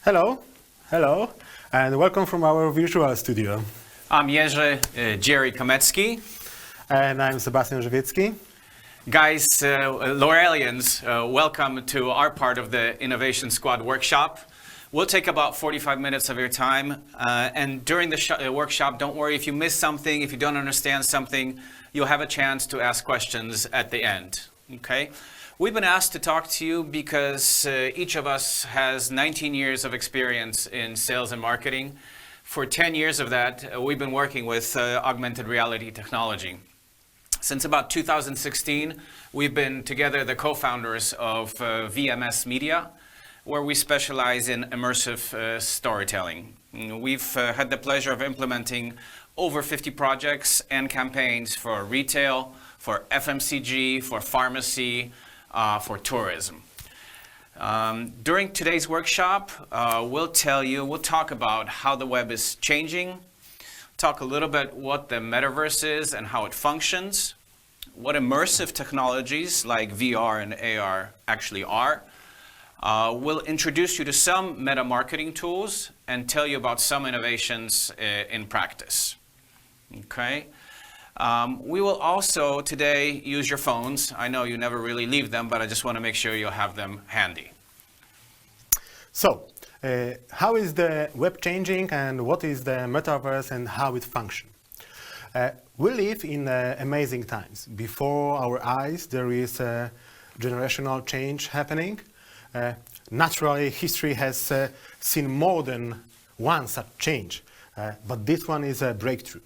Hello, hello, and welcome from our virtual studio. I'm Jerry Kametsky. And I'm Sebastian Żywiecki. Guys, Lorealians, welcome to our part of the Innovation Squad workshop. We'll take about 45 minutes of your time, and during the workshop, don't worry if you miss something, if you don't understand something, you'll have a chance to ask questions at the end, okay? We've been asked to talk to you because each of us has 19 years of experience in sales and marketing. For 10 years of that, we've been working with augmented reality technology. Since about 2016, we've been together the co-founders of VMS Media, where we specialize in immersive storytelling. We've had the pleasure of implementing over 50 projects and campaigns for retail, for FMCG, for pharmacy, for tourism. During today's workshop, we'll talk about how the web is changing, talk a little bit what the metaverse is and how it functions, what immersive technologies like VR and AR actually are. We'll introduce you to some meta marketing tools and tell you about some innovations in practice. Okay. We will also today use your phones. I know you never really leave them, but I just want to make sure you'll have them handy. So, how is the web changing and what is the metaverse and how it functions? We live in amazing times. Before our eyes, there is a generational change happening. Naturally, history has seen more than one such change, but this one is a breakthrough.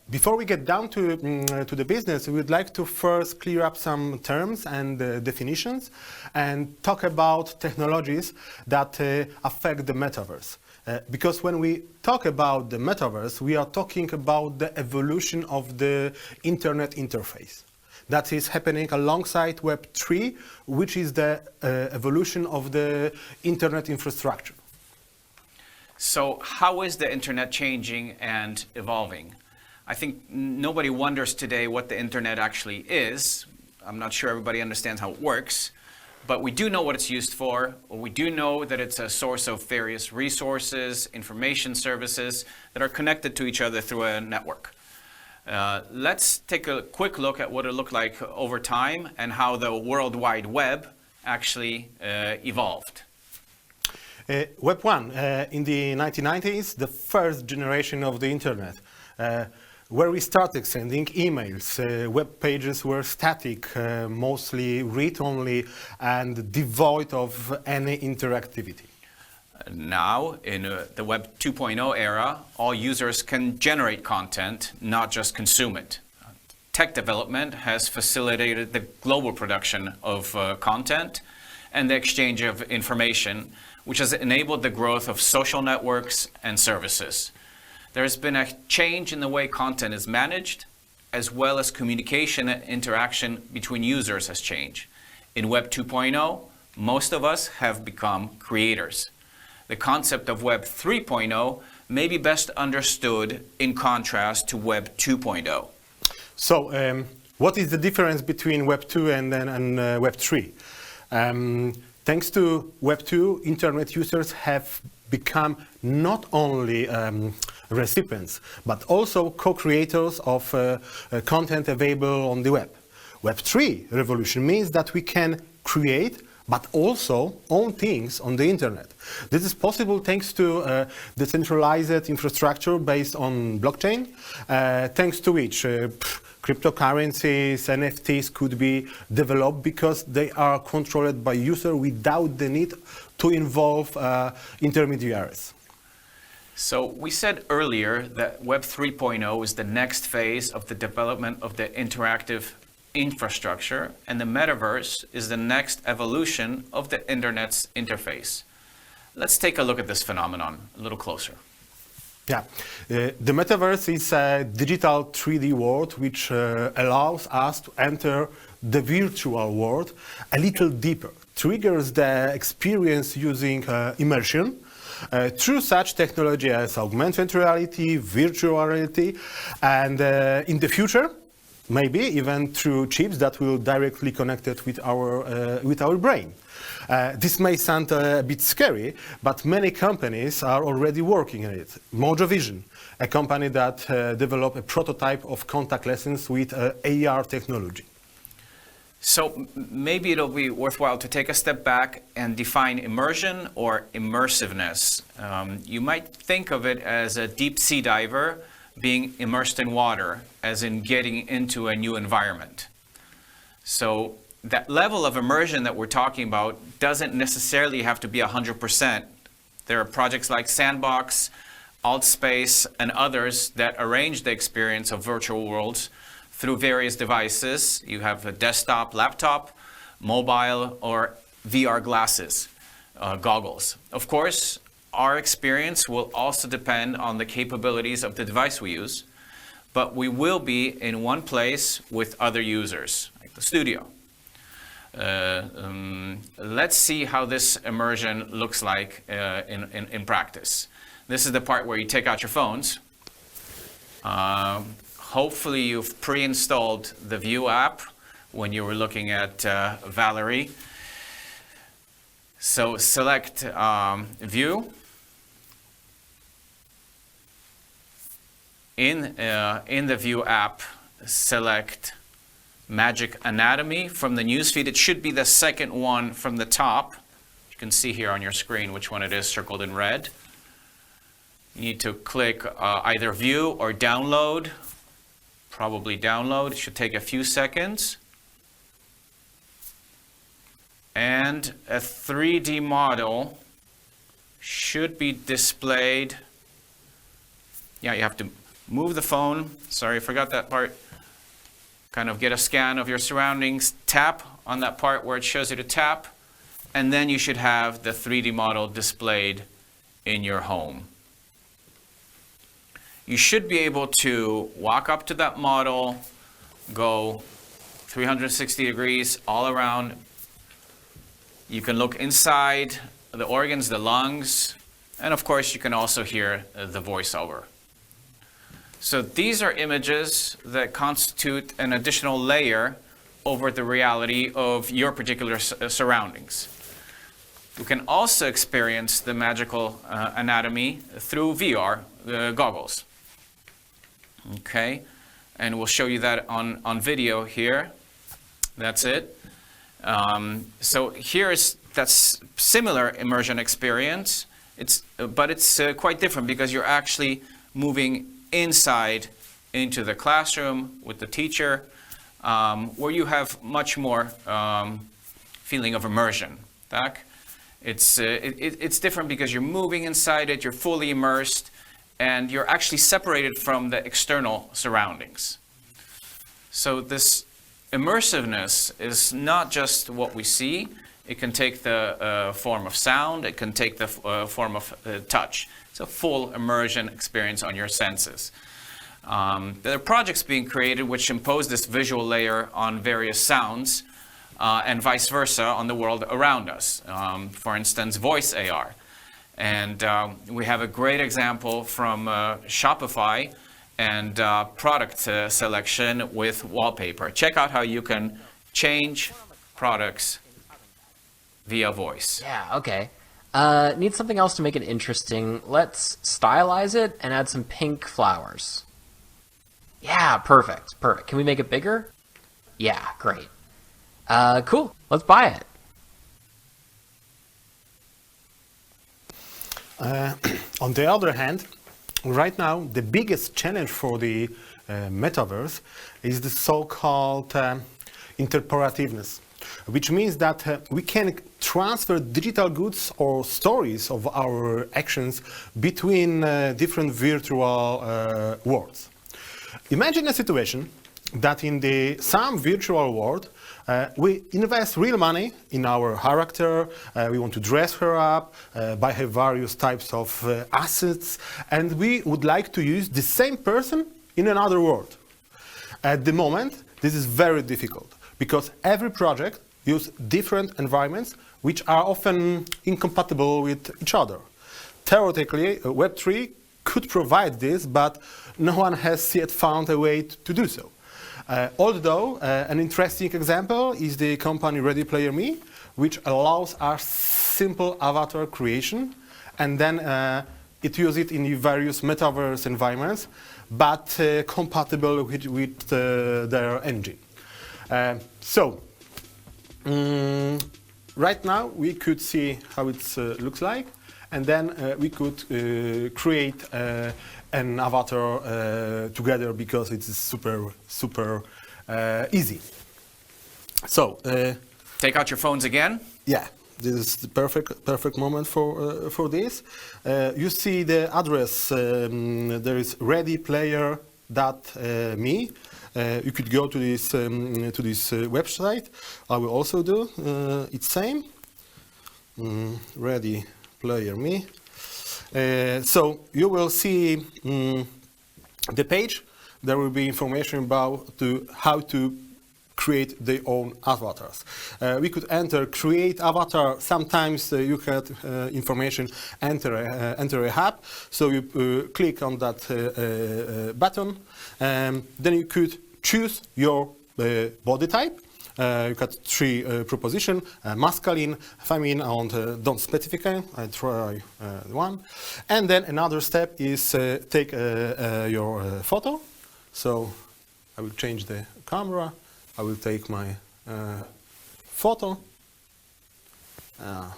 Before we get down to the business, we would like to first clear up some terms and definitions and talk about technologies that affect the metaverse. Because when we talk about the metaverse, we are talking about the evolution of the internet interface. That is happening alongside Web 3, which is the evolution of the internet infrastructure. So how is the internet changing and evolving? I think nobody wonders today what the internet actually is. I'm not sure everybody understands how it works, but we do know what it's used for. We do know that it's a source of various resources, information services that are connected to each other through a network. Let's take a quick look at what it looked like over time and how the World Wide Web actually evolved. Web 1, in the 1990s, the first generation of the internet, where we started sending emails. Web pages were static, mostly read-only, and devoid of any interactivity. Now, in the Web 2.0 era, all users can generate content, not just consume it. Tech development has facilitated the global production of content and the exchange of information, which has enabled the growth of social networks and services. There's been a change in the way content is managed, as well as communication and interaction between users has changed. In Web 2.0, most of us have become creators. The concept of Web 3.0 may be best understood in contrast to Web 2.0. So, what is the difference between Web 2 and Web 3? Thanks to Web 2, internet users have become not only recipients, but also co-creators of content available on the web. Web 3 revolution means that we can create, but also own things on the internet. This is possible thanks to decentralized infrastructure based on blockchain, thanks to which cryptocurrencies, NFTs could be developed because they are controlled by user without the need to involve intermediaries. So we said earlier that Web 3.0 is the next phase of the development of the interactive infrastructure, and the metaverse is the next evolution of the internet's interface. Let's take a look at this phenomenon a little closer. Yeah, the metaverse is a digital 3D world which allows us to enter the virtual world a little deeper, triggers the experience using immersion through such technology as augmented reality, virtual reality, and in the future, maybe even through chips that will directly connect it with our brain. This may sound a bit scary, but many companies are already working on it. Mojo Vision, a company that developed a prototype of contact lenses with AR technology. So maybe it'll be worthwhile to take a step back and define immersion or immersiveness. You might think of it as a deep sea diver being immersed in water, as in getting into a new environment. So that level of immersion that we're talking about doesn't necessarily have to be 100%. There are projects like Sandbox, AltSpace, and others that arrange the experience of virtual worlds through various devices. You have a desktop, laptop, mobile, or VR glasses, goggles. Of course, our experience will also depend on the capabilities of the device we use, but we will be in one place with other users, like the studio. Let's see how this immersion looks like in practice. This is the part where you take out your phones. Hopefully you've pre-installed the View app when you were looking at Valerie. So select View. In the View app, select Magic Anatomy from the newsfeed. It should be the second one from the top. You can see here on your screen which one it is, circled in red. You need to click either View or Download. Probably Download. It should take a few seconds. And a 3D model should be displayed. Yeah, you have to move the phone. Sorry, I forgot that part. Kind of get a scan of your surroundings. Tap on that part where it shows you to tap. And then you should have the 3D model displayed in your home. You should be able to walk up to that model, go 360 degrees all around. You can look inside the organs, the lungs, and of course you can also hear the voiceover. So these are images that constitute an additional layer over the reality of your particular surroundings. You can also experience the magical anatomy through VR goggles. Okay, and we'll show you that on video here. That's it. So here's that similar immersion experience. But it's quite different because you're actually moving inside into the classroom with the teacher, where you have much more feeling of immersion. Tak? It's different because you're moving inside it, you're fully immersed, and you're actually separated from the external surroundings. So this immersiveness is not just what we see. It can take the form of sound, it can take the form of touch. It's a full immersion experience on your senses. There are projects being created which impose this visual layer on various sounds and vice versa on the world around us. For instance, voice AR. And we have a great example from Shopify and product selection with wallpaper. Check out how you can change products via voice. Yeah, okay. Need something else to make it interesting. Let's stylize it and add some pink flowers. Yeah, perfect, perfect. Can we make it bigger? Yeah, great. Cool, let's buy it. On the other hand, right now, the biggest challenge for the metaverse is the so-called interoperativeness, which means that we can transfer digital goods or stories of our actions between different virtual worlds. Imagine a situation that in some virtual world, we invest real money in our character, we want to dress her up, buy her various types of assets, and we would like to use the same person in another world. At the moment, this is very difficult because every project uses different environments which are often incompatible with each other. Theoretically, Web3 could provide this, but no one has yet found a way to do so. Although an interesting example is the company Ready Player Me, which allows us simple avatar creation, and then it uses it in various metaverse environments, but compatible with their engine. Right now we could see how it looks like, and then we could create an avatar together because it's super easy. So Take out your phones again. yeah, this is the perfect moment for this. You see the address. There is readyplayer.me. You could go to this website. I will also do it's same. Ready Player Me. So you will see the page. There will be information about how to create their own avatars. We could enter create avatar. Sometimes you get information enter a hub. So you click on that button. Then you could choose your body type. You got three propositions: masculine, feminine, and don't specify. I try one. And then another step is take your photo. So I will change the camera. I will take my photo.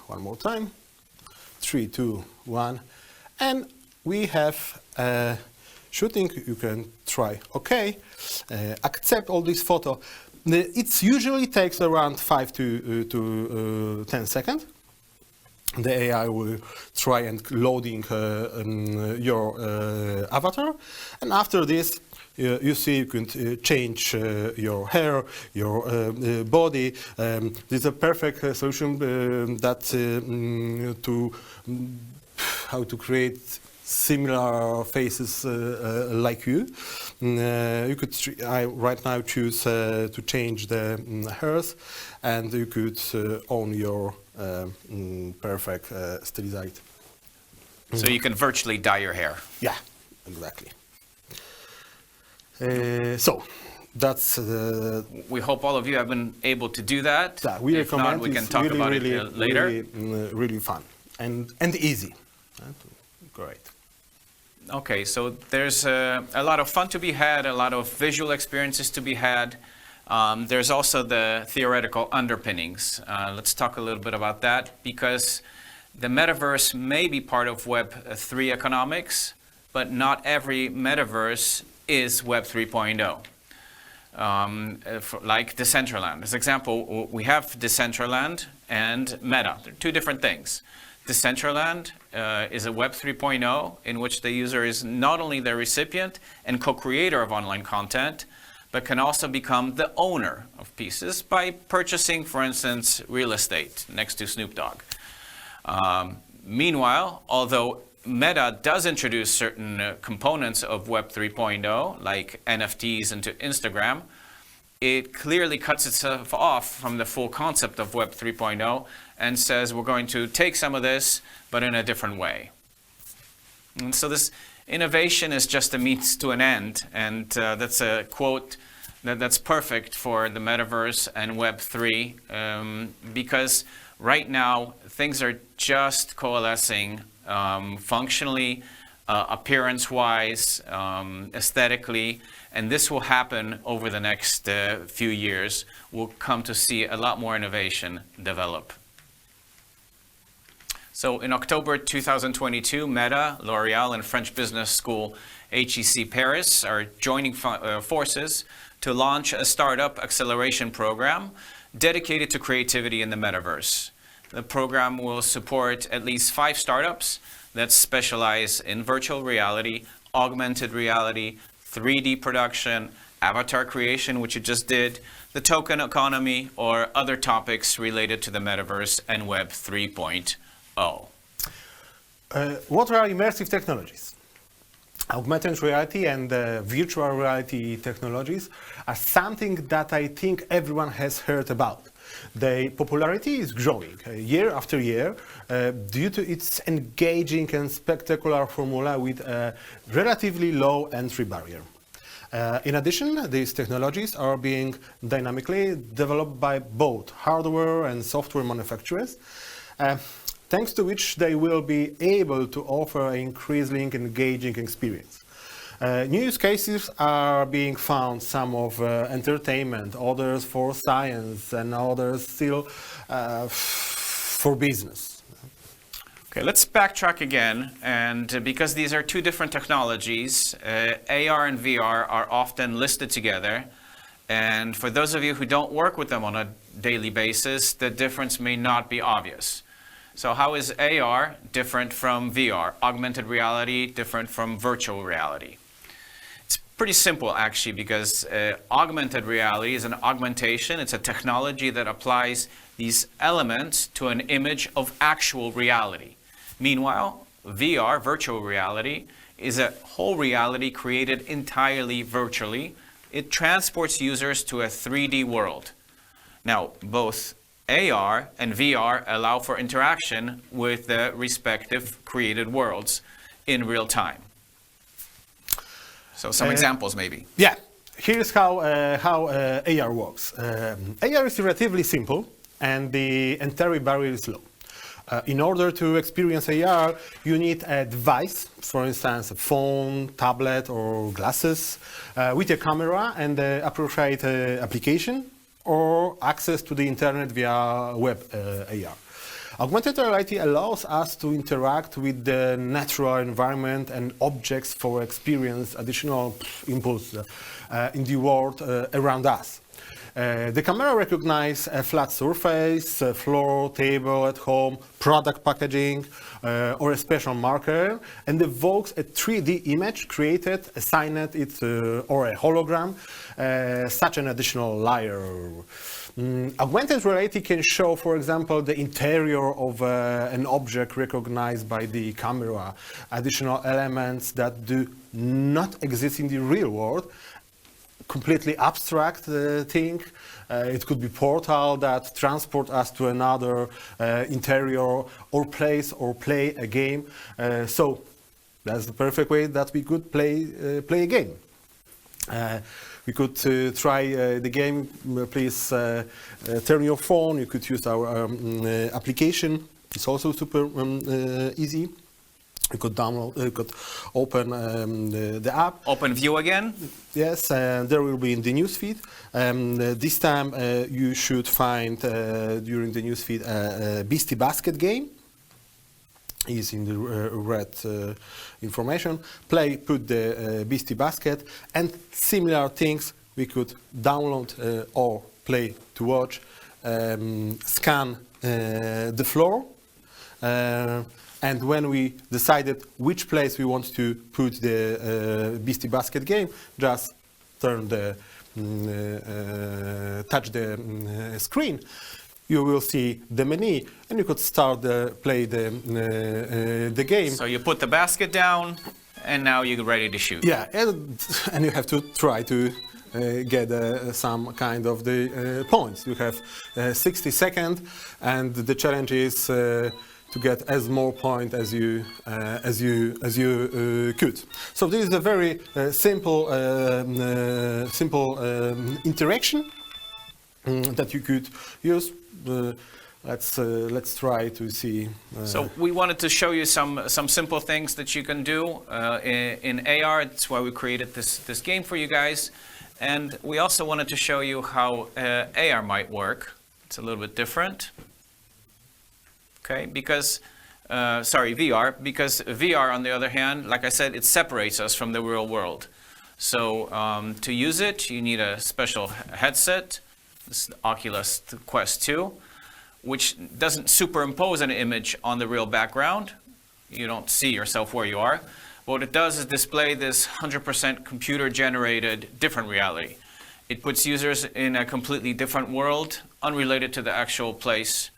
One more time. 3, 2, 1. And we have shooting. You can try OK. Accept all this photo. It usually takes around 5 to 10 seconds. The AI will try and loading your avatar. And after this, you see you can change your hair, your body. This is a perfect solution how to create similar faces like you. You could right now choose to change the hairs, and you could own your perfect stylized. So you can virtually dye your hair. Yeah, exactly. So that's. We hope all of you have been able to do that. Yeah, we if recommend. not, we can It's talk really, about really, it later. Really fun and easy. Great. Okay, so there's a lot of fun to be had, a lot of visual experiences to be had. There's also the theoretical underpinnings. Let's talk a little bit about that, because the metaverse may be part of Web 3 economics, but not every metaverse is Web 3.0. Like Decentraland. As example, we have Decentraland and Meta. They're two different things. Decentraland is a Web 3.0 in which the user is not only the recipient and co-creator of online content, but can also become the owner of pieces by purchasing, for instance, real estate next to Snoop Dogg. Meanwhile, although Meta does introduce certain components of Web 3.0, like NFTs into Instagram, it clearly cuts itself off from the full concept of Web 3.0 and says we're going to take some of this, but in a different way. And so this innovation is just a means to an end, and that's a quote that's perfect for the metaverse and Web 3, because right now things are just coalescing functionally, appearance-wise, aesthetically, and this will happen over the next few years. We'll come to see a lot more innovation develop. So in October 2022, Meta, Loreal, and French business school HEC Paris are joining forces to launch a startup acceleration program dedicated to creativity in the metaverse. The program will support at least 5 startups that specialize in virtual reality, augmented reality, 3D production, avatar creation, which you just did, the token economy, or other topics related to the metaverse and Web 3.0. What are immersive technologies? Augmented reality and virtual reality technologies are something that I think everyone has heard about. Their popularity is growing year after year due to its engaging and spectacular formula with a relatively low entry barrier. In addition, these technologies are being dynamically developed by both hardware and software manufacturers, thanks to which they will be able to offer an increasingly engaging experience. New use cases are being found, some of entertainment, others for science, and others still for business. Okay, let's backtrack again, and because these are two different technologies, AR and VR are often listed together, and for those of you who don't work with them on a daily basis, the difference may not be obvious. So how is AR different from VR? Augmented reality different from virtual reality? It's pretty simple actually, because augmented reality is an augmentation. It's a technology that applies these elements to an image of actual reality. Meanwhile, VR, virtual reality, is a whole reality created entirely virtually. It transports users to a 3D world. Now, both AR and VR allow for interaction with the respective created worlds in real time. So some examples maybe. Yeah, here's how AR works. AR is relatively simple and the entry barrier is low. In order to experience AR, you need a device, for instance, a phone, tablet, or glasses, with a camera and the appropriate application, or access to the internet via web AR. Augmented reality allows us to interact with the natural environment and objects for experience additional impulse in the world around us. The camera recognizes a flat surface, a floor, table at home, product packaging, or a special marker, and evokes a 3D image created, assigned it, or a hologram, such an additional layer. Augmented reality can show, for example, the interior of an object recognized by the camera, additional elements that do not exist in the real world, completely abstract thing. It could be portal that transport us to another interior or place or play a game. So that's the perfect way that we could play a game. We could try the game. Please turn your phone. You could use our application. It's also super easy. You could download, you could open the app. Open view again? Yes, and there will be in the newsfeed. This time you should find during the newsfeed a Beastie Basket game. Is in the red information. Play, put the Beastie Basket, and similar things we could download or play to watch. Scan the floor. And when we decided which place we want to put the Beastie Basket game, just turn the, touch the screen. You will see the menu, and you could start play the game. So you put the basket down, and now you're ready to shoot. Yeah, and you have to try to get some kind of the points. You have 60 seconds, and the challenge is to get as more point as you could. So this is a very simple interaction that you could use. Let's try to see. So we wanted to show you some simple things that you can do in AR. That's why we created this game for you guys, and we also wanted to show you how AR might work. It's a little bit different. Okay, because VR, because VR, on the other hand, like I said, it separates us from the real world. So to use it, you need a special headset. This is the Oculus Quest 2, which doesn't superimpose an image on the real background. You don't see yourself where you are. What it does is display this 100% computer-generated different reality. It puts users in a completely different world, unrelated to the actual place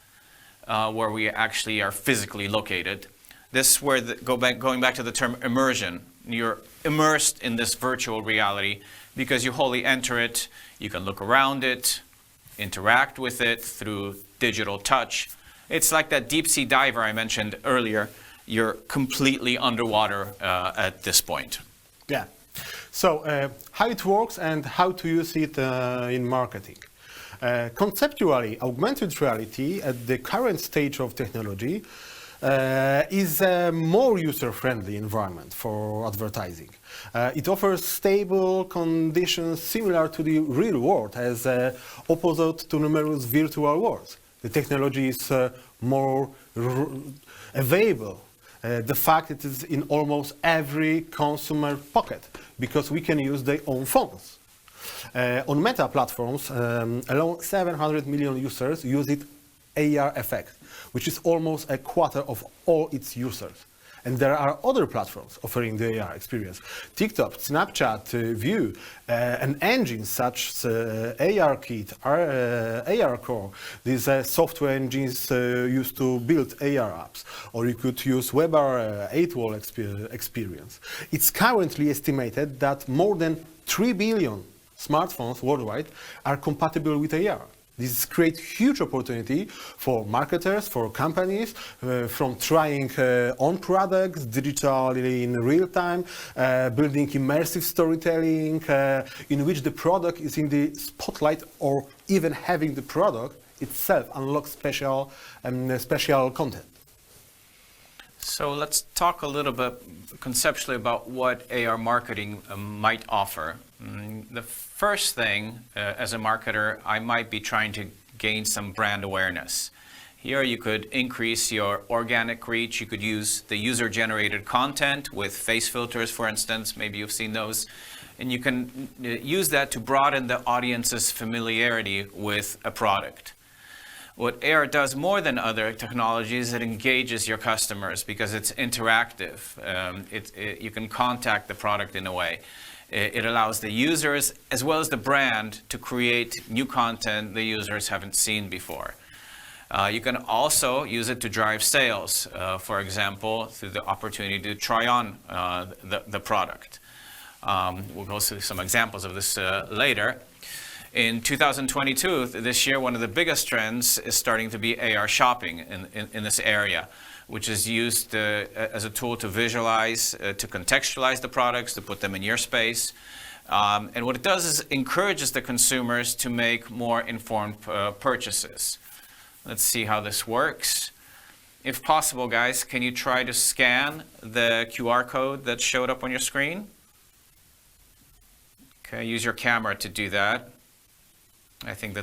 where we actually are physically located. This is where, going back to the term immersion, you're immersed in this virtual reality because you wholly enter it, you can look around it, interact with it through digital touch. It's like that deep sea diver I mentioned earlier. You're completely underwater at this point. Yeah, So, how it works and how to use it in marketing. Conceptually, augmented reality at the current stage of technology is a more user-friendly environment for advertising. It offers stable conditions similar to the real world as opposite to numerous virtual worlds. The technology is more available. The fact it is in almost every consumer pocket because we can use their own phones. On Meta platforms, alone 700 million users use it AR effect, which is almost a quarter of all its users. And there are other platforms offering the AR experience. TikTok, Snapchat, View, and engines such as ARKit, ARCore, these software engines used to build AR apps. Or you could use WebR 8-wall experience. It's currently estimated that more than 3 billion smartphones worldwide are compatible with AR. This creates huge opportunity for marketers, for companies, from trying on products digitally in real time, building immersive storytelling in which the product is in the spotlight, or even having the product itself unlock special content. So let's talk a little bit conceptually about what AR marketing might offer. The first thing, as a marketer, I might be trying to gain some brand awareness. Here you could increase your organic reach. You could use the user-generated content with face filters, for instance. Maybe you've seen those. And you can use that to broaden the audience's familiarity with a product. What AR does more than other technologies, it engages your customers because it's interactive. You can contact the product in a way. It allows the users as well as the brand to create new content the users haven't seen before. You can also use it to drive sales, for example, through the opportunity to try on the product. We'll go through some examples of this later. In 2022, this year, one of the biggest trends is starting to be AR shopping in this area, which is used as a tool to visualize, to contextualize the products, to put them in your space. And what it does is encourages the consumers to make more informed purchases. Let's see how this works. If possible, guys, can you try to scan the QR code that showed up on your screen? Okay, use your camera to do that. I think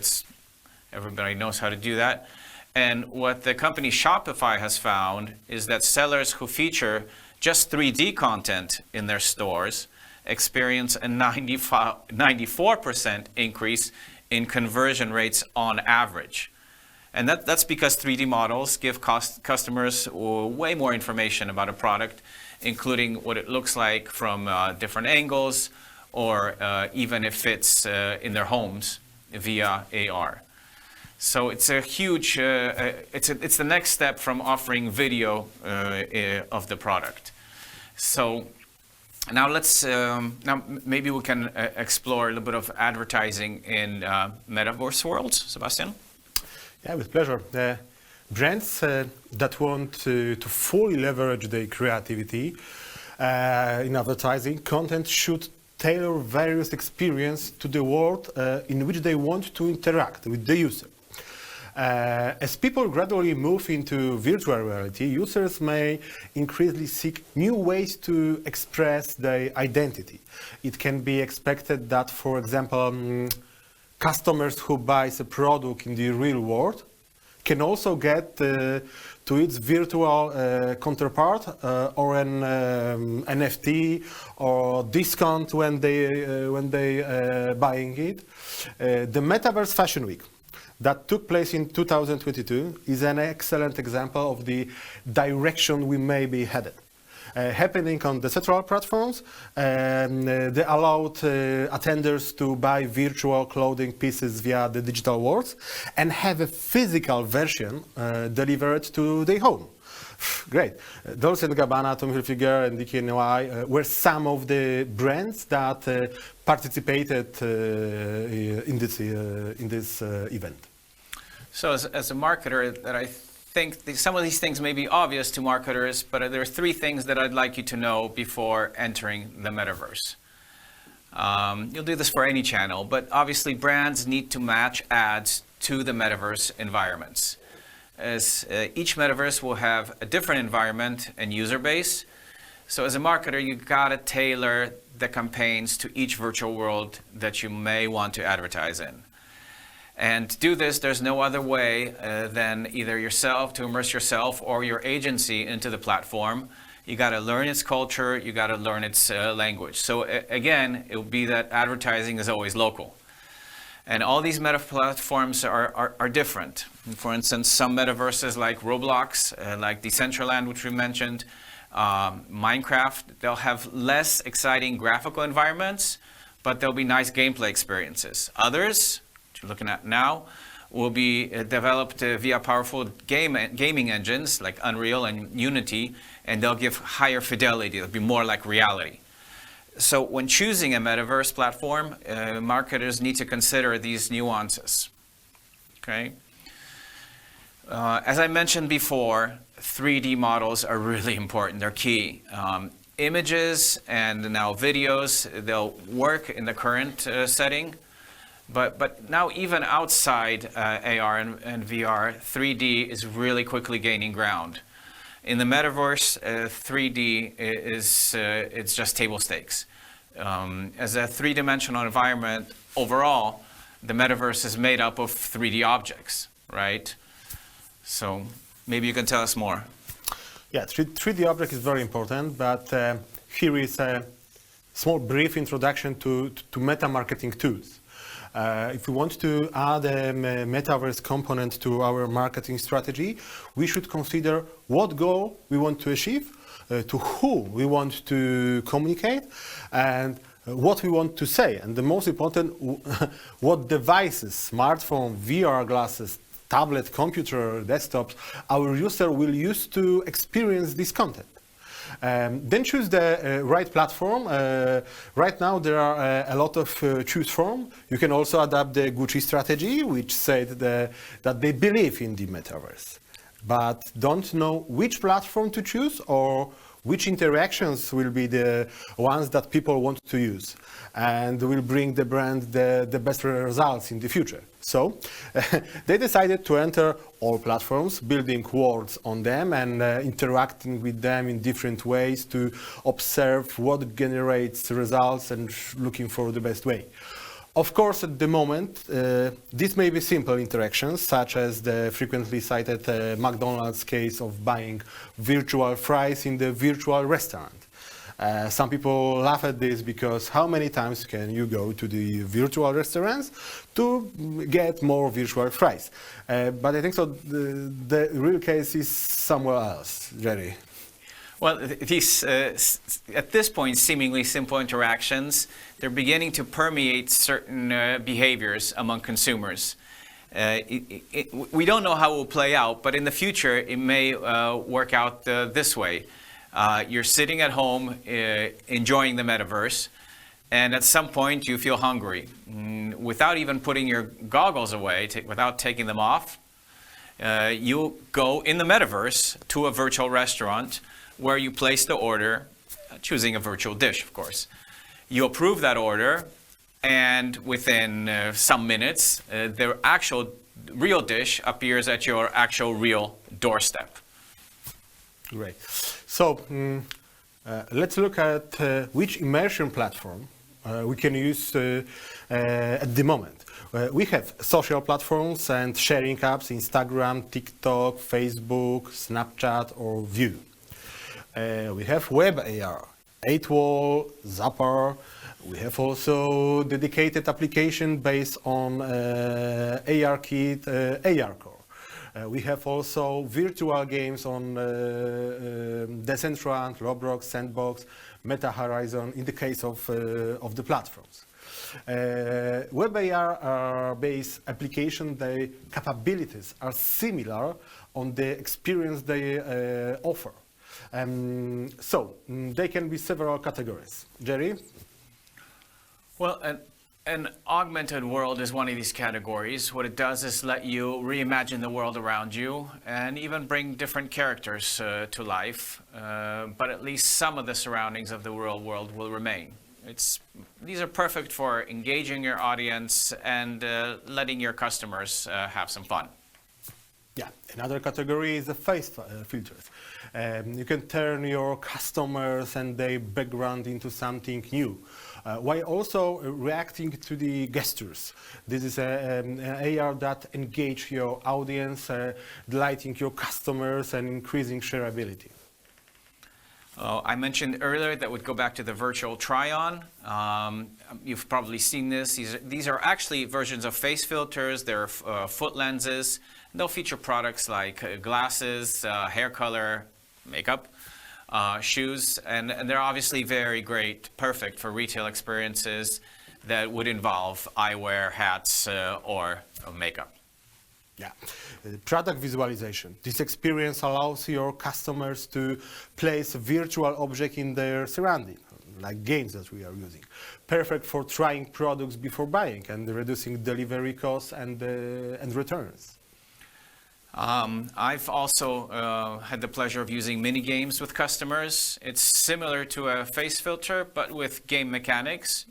everybody knows how to do that. And what the company Shopify has found is that sellers who feature just 3D content in their stores experience a 94% increase in conversion rates on average. And that's because 3D models give customers way more information about a product, including what it looks like from different angles, or even if it's in their homes via AR. So it's a huge, it's the next step from offering video of the product. So now maybe we can explore a little bit of advertising in metaverse worlds. Sebastian? Yeah, with pleasure. Brands that want to fully leverage their creativity in advertising content should tailor various experience to the world in which they want to interact with the user. As people gradually move into virtual reality, users may increasingly seek new ways to express their identity. It can be expected that, for example, customers who buy a product in the real world can also get to its virtual counterpart or an NFT or discount when they buying it. The Metaverse Fashion Week that took place in 2022 is an excellent example of the direction we may be headed. Happening on the central platforms, they allowed attenders to buy virtual clothing pieces via the digital worlds and have a physical version delivered to their home. Great. Dolce & Gabbana, Tommy Hilfiger, and DKNY were some of the brands that participated in this event. So as a marketer, that I think some of these things may be obvious to marketers, but there are three things that I'd like you to know before entering the metaverse. You'll do this for any channel, but obviously brands need to match ads to the metaverse environments. As each metaverse will have a different environment and user base. So as a marketer, you gotta tailor the campaigns to each virtual world that you may want to advertise in. And to do this, there's no other way than either yourself to immerse yourself or your agency into the platform. You gotta learn its culture, you gotta learn its language. So again, it will be that advertising is always local. And all these meta platforms are different. For instance, some metaverses like Roblox, like Decentraland, which we mentioned, Minecraft, they'll have less exciting graphical environments, but there'll be nice gameplay experiences. Others, which we're looking at now, will be developed via powerful gaming engines like Unreal and Unity, and they'll give higher fidelity. They'll be more like reality. So when choosing a metaverse platform, marketers need to consider these nuances. Okay. As I mentioned before, 3D models are really important. They're key. Images and now videos, they'll work in the current setting, but now even outside AR and VR, 3D is really quickly gaining ground. In the metaverse, 3D it's just table stakes. As a three-dimensional environment, overall, the metaverse is made up of 3D objects, right? So maybe you can tell us more. Yeah, 3D object is very important, but here is a small brief introduction to meta marketing tools. If we want to add a metaverse component to our marketing strategy, we should consider what goal we want to achieve, to who we want to communicate, and what we want to say. And the most important, what devices, smartphone, VR glasses, tablet, computer, desktops, our user will use to experience this content. Then choose the right platform. Right now there are a lot of choose from. You can also adapt the Gucci strategy, which said that they believe in the metaverse, but don't know which platform to choose or which interactions will be the ones that people want to use and will bring the brand the best results in the future. So they decided to enter all platforms, building worlds on them and interacting with them in different ways to observe what generates results and looking for the best way. Of course, at the moment, this may be simple interactions, such as the frequently cited McDonald's case of buying virtual fries in the virtual restaurant. Some people laugh at this because how many times can you go to the virtual restaurants to get more virtual fries? But I think so the real case is somewhere else, Jerry. Well, these, at this point, seemingly simple interactions, they're beginning to permeate certain behaviors among consumers. We don't know how it will play out, but in the future, it may work out this way. You're sitting at home enjoying the metaverse, and at some point you feel hungry. Without even putting your goggles away, without taking them off, you go in the metaverse to a virtual restaurant where you place the order, choosing a virtual dish, of course. You approve that order, and within some minutes, the actual real dish appears at your actual real doorstep. Great. So let's look at which immersion platform we can use at the moment. We have social platforms and sharing apps, Instagram, TikTok, Facebook, Snapchat, or Vue. We have web AR, 8-Wall, Zapper. We have also dedicated application based on ARKit, ARCore. We have also virtual games on Decentraland, Roblox, Sandbox, Meta Horizon in the case of the platforms. Web AR based application, the capabilities are similar on the experience they offer. So they can be several categories. Jerry? Well, an augmented world is one of these categories. What it does is let you reimagine the world around you and even bring different characters to life, but at least some of the surroundings of the real world will remain. These are perfect for engaging your audience and letting your customers have some fun. Yeah, another category is the face filters. You can turn your customers and their background into something new, while also reacting to the gestures. This is an AR that engage your audience, delighting your customers and increasing shareability. I mentioned earlier that would go back to the virtual try-on. You've probably seen this. These are actually versions of face filters. They're foot lenses. They'll feature products like glasses, hair color, makeup, shoes, and they're obviously very great, perfect for retail experiences that would involve eyewear, hats, or makeup. Yeah, product visualization. This experience allows your customers to place a virtual object in their surrounding, like games that we are using. Perfect for trying products before buying and reducing delivery costs and returns. I've also had the pleasure of using mini games with customers. It's similar to a face filter, but with game mechanics.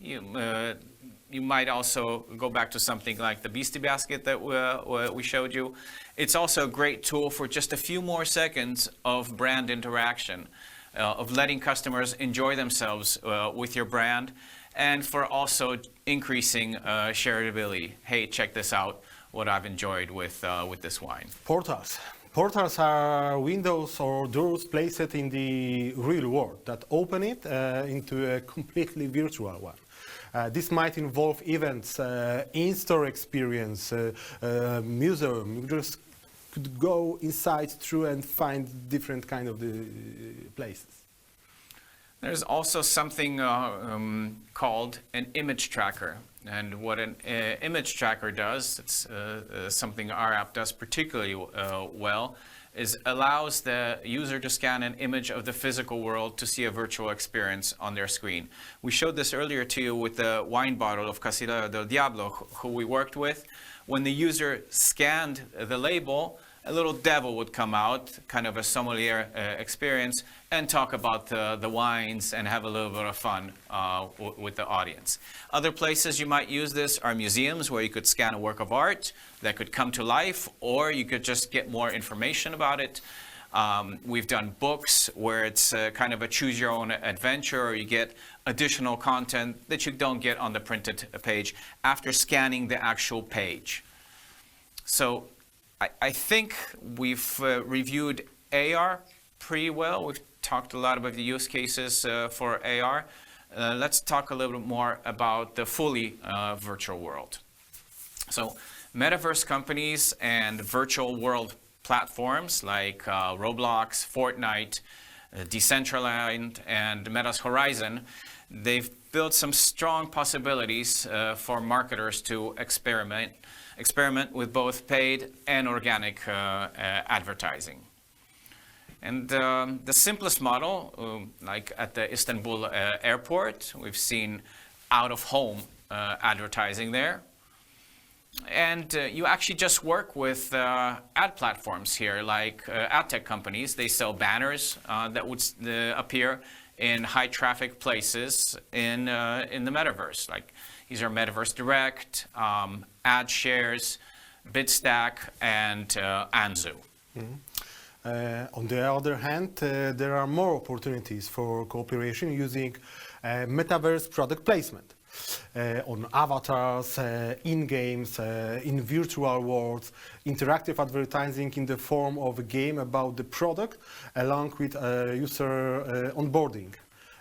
You might also go back to something like the Beastie Basket that we showed you. It's also a great tool for just a few more seconds of brand interaction, of letting customers enjoy themselves with your brand, and for also increasing shareability. Hey, check this out, what I've enjoyed with this wine. Portals. Portals are windows or doors placed in the real world that open it into a completely virtual one. This might involve events, in-store experience, museum. You just could go inside through and find different kind of the places. There's also something called an image tracker. And what an image tracker does, it's something our app does particularly well, is allows the user to scan an image of the physical world to see a virtual experience on their screen. We showed this earlier to you with the wine bottle of Casilla del Diablo, who we worked with. When the user scanned the label, a little devil would come out, kind of a sommelier experience, and talk about the wines and have a little bit of fun with the audience. Other places you might use this are museums, where you could scan a work of art that could come to life, or you could just get more information about it. We've done books where it's kind of a choose your own adventure, or you get additional content that you don't get on the printed page after scanning the actual page. So I think we've reviewed AR pretty well. We've talked a lot about the use cases for AR. Let's talk a little bit more about the fully virtual world. So metaverse companies and virtual world platforms like Roblox, Fortnite, Decentraland, and Meta's Horizon, they've built some strong possibilities for marketers to experiment with both paid and organic advertising. And the simplest model, like at the Istanbul airport, we've seen out-of-home advertising there. And you actually just work with ad platforms here, like ad tech companies. They sell banners that would appear in high traffic places in the metaverse. Like these are Metaverse Direct, Ad Shares, Bidstack, and Anzu. Mm-hmm. On the other hand, there are more opportunities for cooperation using metaverse product placement on avatars, in games, in virtual worlds, interactive advertising in the form of a game about the product, along with user onboarding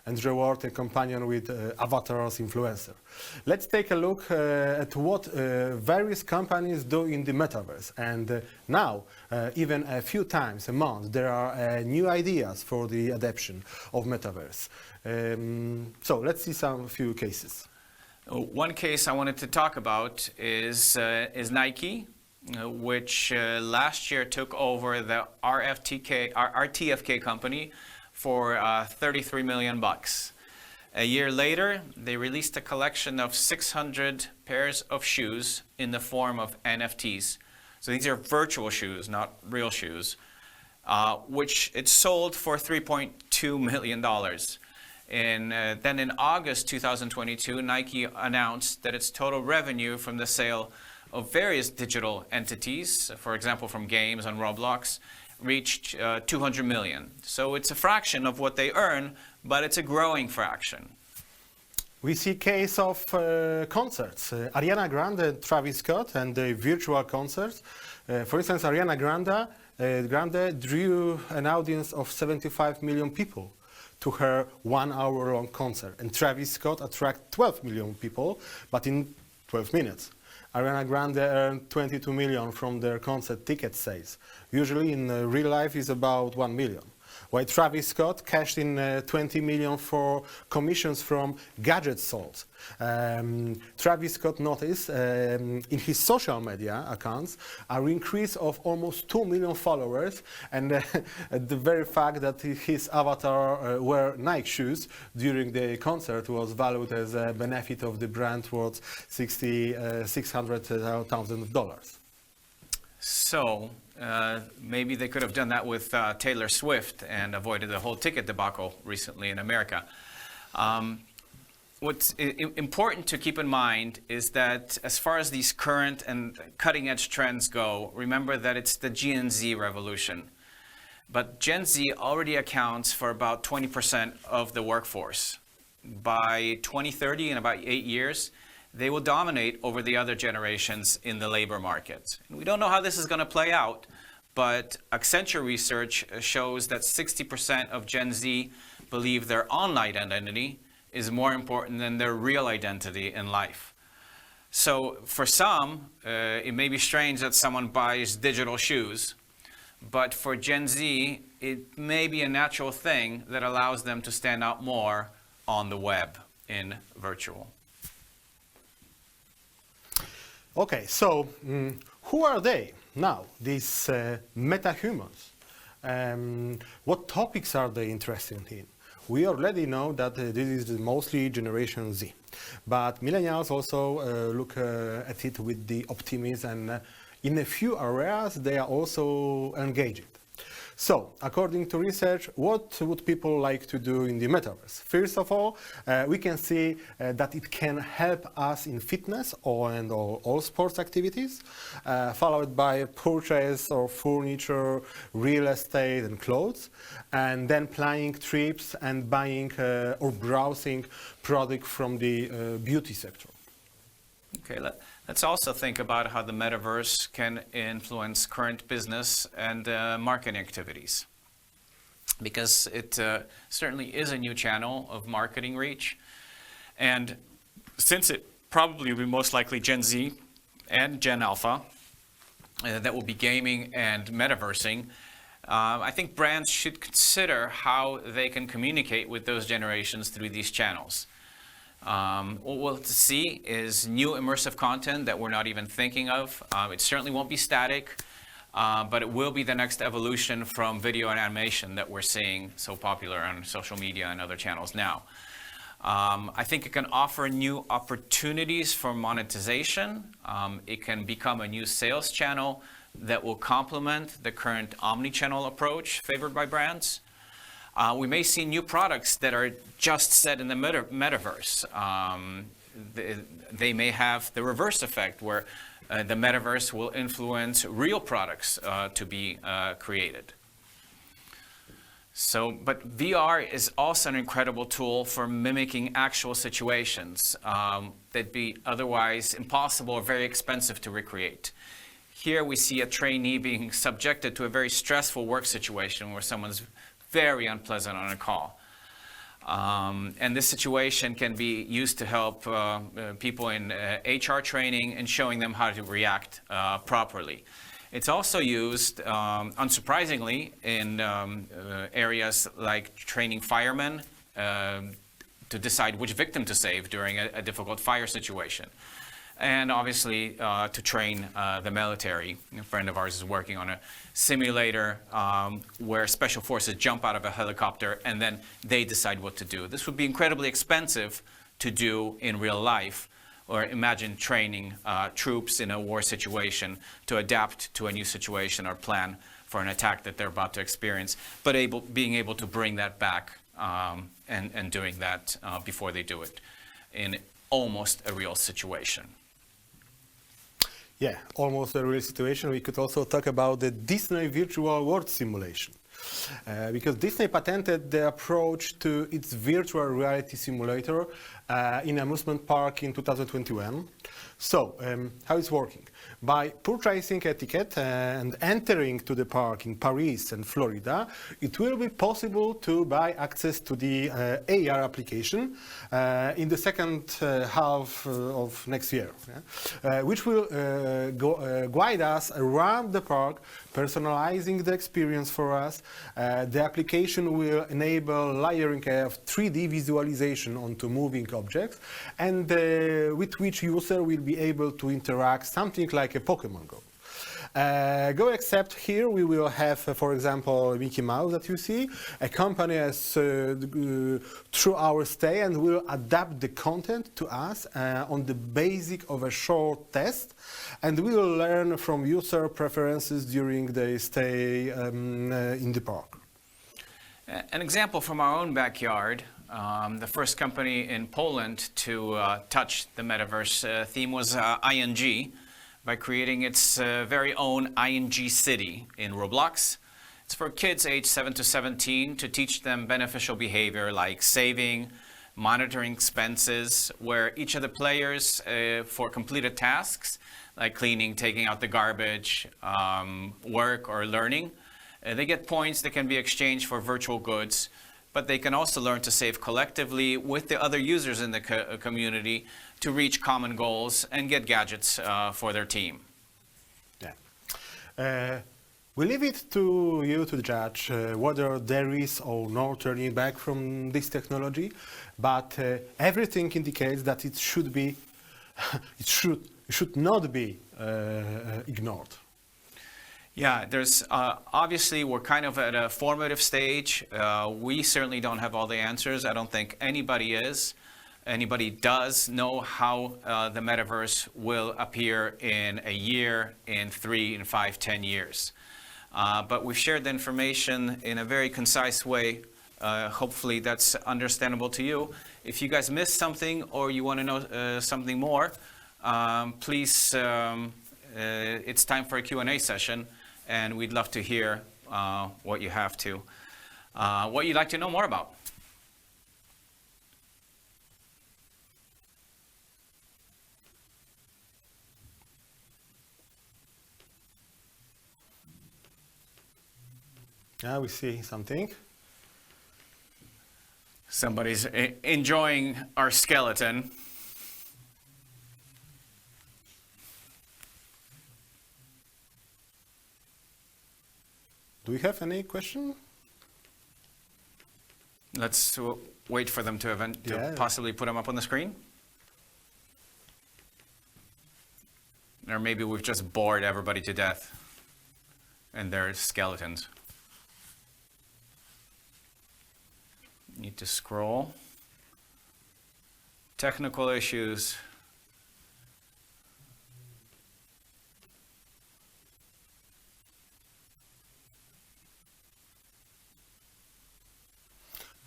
and reward a companion with avatars influencer. Let's take a look at what various companies do in the metaverse. And now, even a few times a month, there are new ideas for the adoption of metaverse. So let's see some few cases. One case I wanted to talk about is Nike, which last year took over the RTFK company for $33 million. A year later, they released a collection of 600 pairs of shoes in the form of NFTs. So these are virtual shoes, not real shoes, which it sold for $3.2 million. Then in August 2022, Nike announced that its total revenue from the sale of various digital entities, for example, from games on Roblox, reached 200 million. So it's a fraction of what they earn, but it's a growing fraction. We see case of concerts. Ariana Grande, Travis Scott, and the virtual concerts. For instance, Ariana Grande drew an audience of 75 million people to her 1 hour long concert. And Travis Scott attracted 12 million people, but in 12 minutes. Ariana Grande earned 22 million from their concert ticket sales. Usually in real life is about 1 million. While Travis Scott cashed in 20 million for commissions from gadget sold. Travis Scott noticed in his social media accounts an increase of almost 2 million followers, and the very fact that his avatar wear Nike shoes during the concert was valued as a benefit of the brand worth $600,000. So maybe they could have done that with Taylor Swift and avoided the whole ticket debacle recently in America. What's important to keep in mind is that as far as these current and cutting edge trends go, remember that it's the Gen Z revolution. But Gen Z already accounts for about 20% of the workforce. By 2030, in about 8 years, they will dominate over the other generations in the labor market. We don't know how this is going to play out, but Accenture research shows that 60% of Gen Z believe their online identity is more important than their real identity in life. So for some, it may be strange that someone buys digital shoes, but for Gen Z, it may be a natural thing that allows them to stand out more on the web in virtual. Okay, so who are they now, these meta-humans? What topics are they interested in? We already know that this is mostly Generation Z, but millennials also look at it with the optimism, and in a few areas they are also engaged. So, according to research, what would people like to do in the metaverse? First of all, we can see that it can help us in fitness and all sports activities, followed by purchase of furniture, real estate and clothes, and then planning trips and buying or browsing products from the beauty sector. Okay, let's also think about how the metaverse can influence current business and marketing activities. Because it certainly is a new channel of marketing reach. And since it probably will be most likely Gen Z and Gen Alpha that will be gaming and metaversing, I think brands should consider how they can communicate with those generations through these channels. What we'll see is new immersive content that we're not even thinking of. It certainly won't be static, but it will be the next evolution from video and animation that we're seeing so popular on social media and other channels now. I think it can offer new opportunities for monetization. It can become a new sales channel that will complement the current omni-channel approach favored by brands. We may see new products that are just set in the metaverse. They may have the reverse effect where the metaverse will influence real products to be created. But VR is also an incredible tool for mimicking actual situations that'd be otherwise impossible or very expensive to recreate. Here we see a trainee being subjected to a very stressful work situation where someone's very unpleasant on a call. And this situation can be used to help people in HR training and showing them how to react properly. It's also used, unsurprisingly, in areas like training firemen to decide which victim to save during a difficult fire situation. And obviously to train the military. A friend of ours is working on a simulator where special forces jump out of a helicopter and then they decide what to do. This would be incredibly expensive to do in real life, or imagine training troops in a war situation to adapt to a new situation or plan for an attack that they're about to experience, but being able to bring that back and doing that before they do it in almost a real situation. Yeah, almost a real situation. We could also talk about the Disney virtual world simulation. Because Disney patented the approach to its virtual reality simulator in amusement park in 2021. So, how it's working? By purchasing a ticket and entering to the park in Paris and Florida, it will be possible to buy access to the AR application in the second half of next year, which will guide us around the park, personalizing the experience for us. The application will enable layering of 3D visualization onto moving objects, and with which user will be able to interact something like a Pokemon Go. Go except here we will have, for example, Mickey Mouse that you see, accompany us through our stay and will adapt the content to us on the basis of a short test, and we will learn from user preferences during the stay in the park. An example from our own backyard, the first company in Poland to touch the metaverse theme was ING, by creating its very own ING City in Roblox. It's for kids aged 7 to 17 to teach them beneficial behavior like saving, monitoring expenses, where each of the players for completed tasks like cleaning, taking out the garbage, work or learning, they get points that can be exchanged for virtual goods, but they can also learn to save collectively with the other users in the community to reach common goals and get gadgets for their team. Yeah. We leave it to you to judge whether there is or no turning back from this technology, but everything indicates that it should be, it should not be ignored. Yeah, there's obviously we're kind of at a formative stage. We certainly don't have all the answers. I don't think anybody does know how the metaverse will appear in a year, in 3, in 5, 10 years. But we've shared the information in a very concise way. Hopefully that's understandable to you. If you guys missed something or you want to know something more, please, it's time for a Q&A session, and we'd love to hear what you have to, what you'd like to know more about. Yeah, we see something. Somebody's enjoying our skeleton. Do we have any question? Let's wait for them to possibly put them up on the screen. Or maybe we've just bored everybody to death and their skeletons. Need to scroll. Technical issues.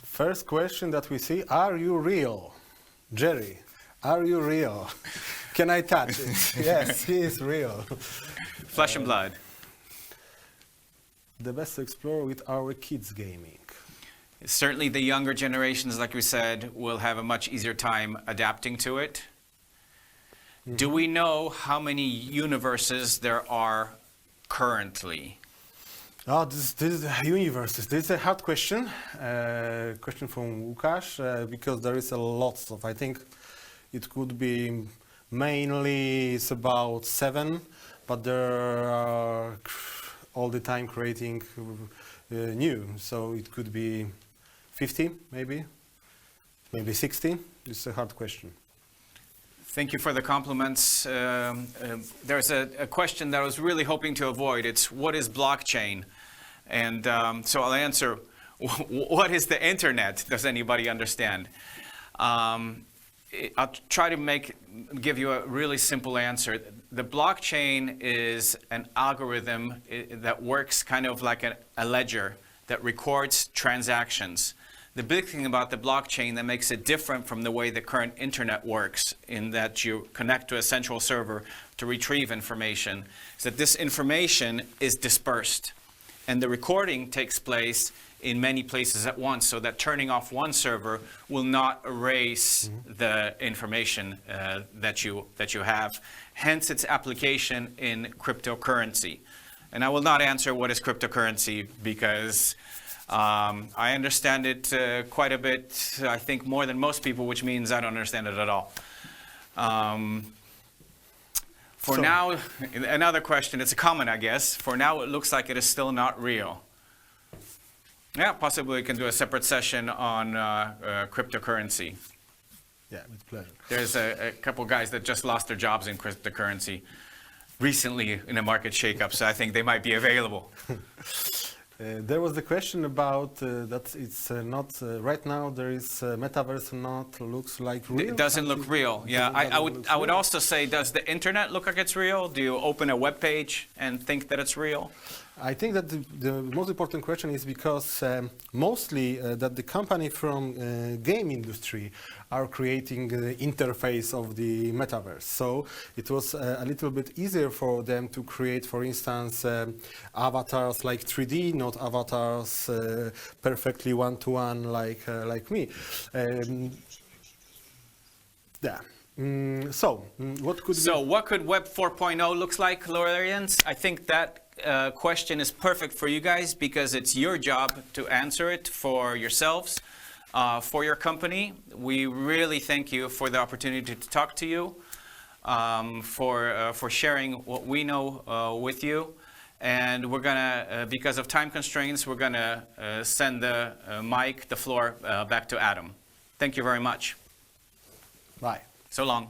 First question that we see, are you real? Jerry, are you real? Can I touch it? Yes, he is real. Flesh and blood. The best to explore with our kids gaming. Certainly the younger generations, like we said, will have a much easier time adapting to it. Mm-hmm. Do we know how many universes there are currently? Oh, this is universes. This is a hard question. Question from Łukasz, because there is a lot of, I think it could be mainly it's about 7, but there are all the time creating new. So it could be 50, maybe 60. It's a hard question. Thank you for the compliments. There's a question that I was really hoping to avoid. It's what is blockchain? And so I'll answer, what is the internet? Does anybody understand? I'll try to give you a really simple answer. The blockchain is an algorithm that works kind of like a ledger that records transactions. the big thing about the blockchain that makes it different from the way the current internet works, in that you connect to a central server to retrieve information, is that this information is dispersed. And the recording takes place in many places at once, so that turning off one server will not erase the information that you have. Hence its application in cryptocurrency. And I will not answer what is cryptocurrency, because I understand it quite a bit, I think more than most people, which means I don't understand it at all. For now, another question, it's a comment, I guess. For now, it looks like it is still not real. Yeah, possibly we can do a separate session on cryptocurrency. Yeah, with pleasure. There's a couple guys that just lost their jobs in cryptocurrency recently in a market shakeup, so I think they might be available. There was the question about that it's not right now. There is metaverse not looks like real. It doesn't look real. Yeah, I would also say, does the internet look like it's real? Do you open a web page and think that it's real? I think that the most important question is because mostly that the company from game industry are creating the interface of the metaverse. So it was a little bit easier for them to create, for instance, avatars like 3D, not avatars perfectly one-to-one like me. Yeah. What could Web 4.0 looks like, Lorealians? I think that question is perfect for you guys, because it's your job to answer it for yourselves, for your company. We really thank you for the opportunity to talk to you, for sharing what we know with you. And we're gonna, because of time constraints, we're gonna send the floor back to Adam. Thank you very much. Bye. So long.